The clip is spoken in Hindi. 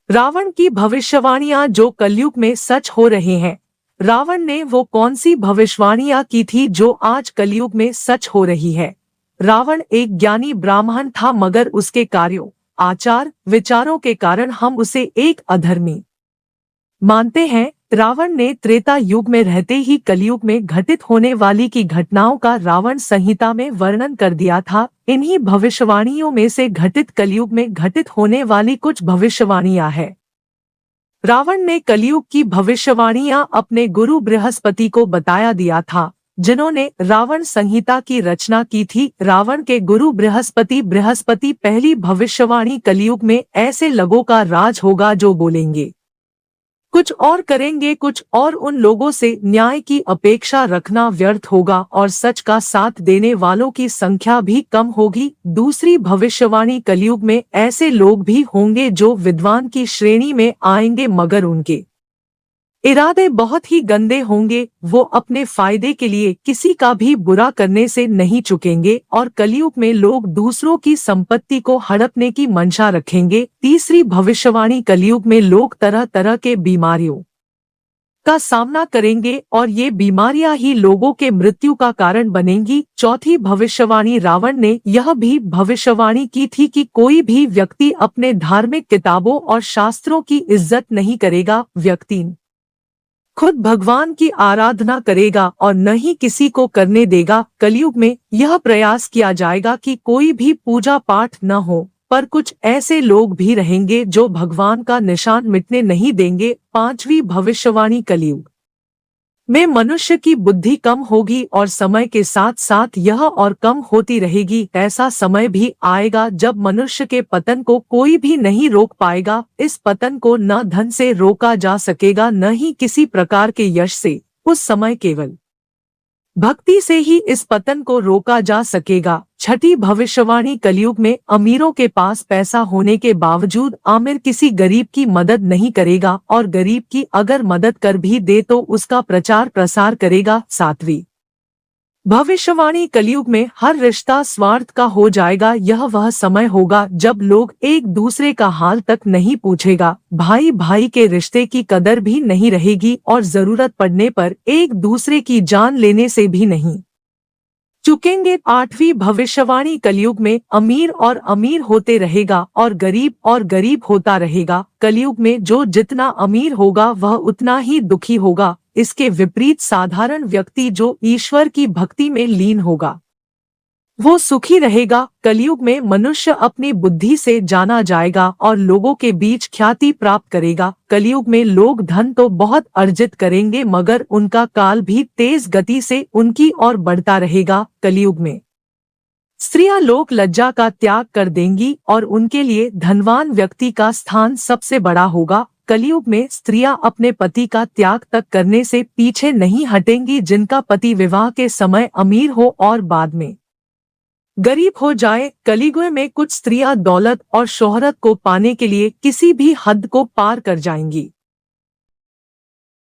रावण की भविष्यवाणियां जो कलयुग में सच हो रहे हैं। रावण ने वो कौन सी भविष्यवाणियां की थी जो आज कलयुग में सच हो रही है। रावण एक ज्ञानी ब्राह्मण था, मगर उसके कार्यों, आचार विचारों के कारण हम उसे एक अधर्मी मानते हैं। रावण ने त्रेता युग में रहते ही कलयुग में घटित होने वाली की घटनाओं का रावण संहिता में वर्णन कर दिया था। इन्हीं भविष्यवाणियों में से घटित कलयुग में घटित होने वाली कुछ भविष्यवाणियां हैं। रावण ने कलयुग की भविष्यवाणियां अपने गुरु बृहस्पति को बताया दिया था, जिन्होंने रावण संहिता की रचना की थी। रावण के गुरु बृहस्पति पहली भविष्यवाणी कलयुग में ऐसे लोगों का राज होगा जो बोलेंगे कुछ और करेंगे कुछ और, उन लोगों से न्याय की अपेक्षा रखना व्यर्थ होगा और सच का साथ देने वालों की संख्या भी कम होगी। दूसरी भविष्यवाणी कलयुग में ऐसे लोग भी होंगे जो विद्वान की श्रेणी में आएंगे, मगर उनके इरादे बहुत ही गंदे होंगे। वो अपने फायदे के लिए किसी का भी बुरा करने से नहीं चुकेंगे और कलयुग में लोग दूसरों की संपत्ति को हड़पने की मंशा रखेंगे। तीसरी भविष्यवाणी कलयुग में लोग तरह तरह के बीमारियों का सामना करेंगे और ये बीमारियां ही लोगों के मृत्यु का कारण बनेंगी। चौथी भविष्यवाणी रावण ने यह भी भविष्यवाणी की थी कि कोई भी व्यक्ति अपने धार्मिक किताबों और शास्त्रों की इज्जत नहीं करेगा। व्यक्ति खुद भगवान की आराधना करेगा और न ही किसी को करने देगा। कलयुग में यह प्रयास किया जाएगा कि कोई भी पूजा पाठ न हो, पर कुछ ऐसे लोग भी रहेंगे जो भगवान का निशान मिटने नहीं देंगे। पांचवी भविष्यवाणी कलयुग में मनुष्य की बुद्धि कम होगी और समय के साथ साथ यह और कम होती रहेगी। ऐसा समय भी आएगा जब मनुष्य के पतन को कोई भी नहीं रोक पाएगा। इस पतन को न धन से रोका जा सकेगा, न ही किसी प्रकार के यश से। उस समय केवल भक्ति से ही इस पतन को रोका जा सकेगा। छठी भविष्यवाणी कलयुग में अमीरों के पास पैसा होने के बावजूद आमिर किसी गरीब की मदद नहीं करेगा और गरीब की अगर मदद कर भी दे तो उसका प्रचार प्रसार करेगा। सातवीं भविष्यवाणी कलयुग में हर रिश्ता स्वार्थ का हो जाएगा। यह वह समय होगा जब लोग एक दूसरे का हाल तक नहीं पूछेगा, भाई भाई के रिश्ते की कदर भी नहीं रहेगी और जरूरत पड़ने पर एक दूसरे की जान लेने से भी नहीं चुकेंगे। आठवीं भविष्यवाणी कलयुग में अमीर और अमीर होते रहेगा और गरीब होता रहेगा। कलयुग में जो जितना अमीर होगा वह उतना ही दुखी होगा। इसके विपरीत साधारण व्यक्ति जो ईश्वर की भक्ति में लीन होगा वो सुखी रहेगा। कलयुग में मनुष्य अपनी बुद्धि से जाना जाएगा और लोगों के बीच ख्याति प्राप्त करेगा। कलयुग में लोग धन तो बहुत अर्जित करेंगे, मगर उनका काल भी तेज गति से उनकी ओर बढ़ता रहेगा। कलयुग में स्त्रियां लोक लज्जा का त्याग कर देंगी और उनके लिए धनवान व्यक्ति का स्थान सबसे बड़ा होगा। कलयुग में स्त्रियां अपने पति का त्याग तक करने से पीछे नहीं हटेंगी। जिनका पति विवाह के समय अमीर हो और बाद में गरीब हो जाए। कलयुग में कुछ स्त्रियां दौलत और शोहरत को पाने के लिए किसी भी हद को पार कर जाएंगी।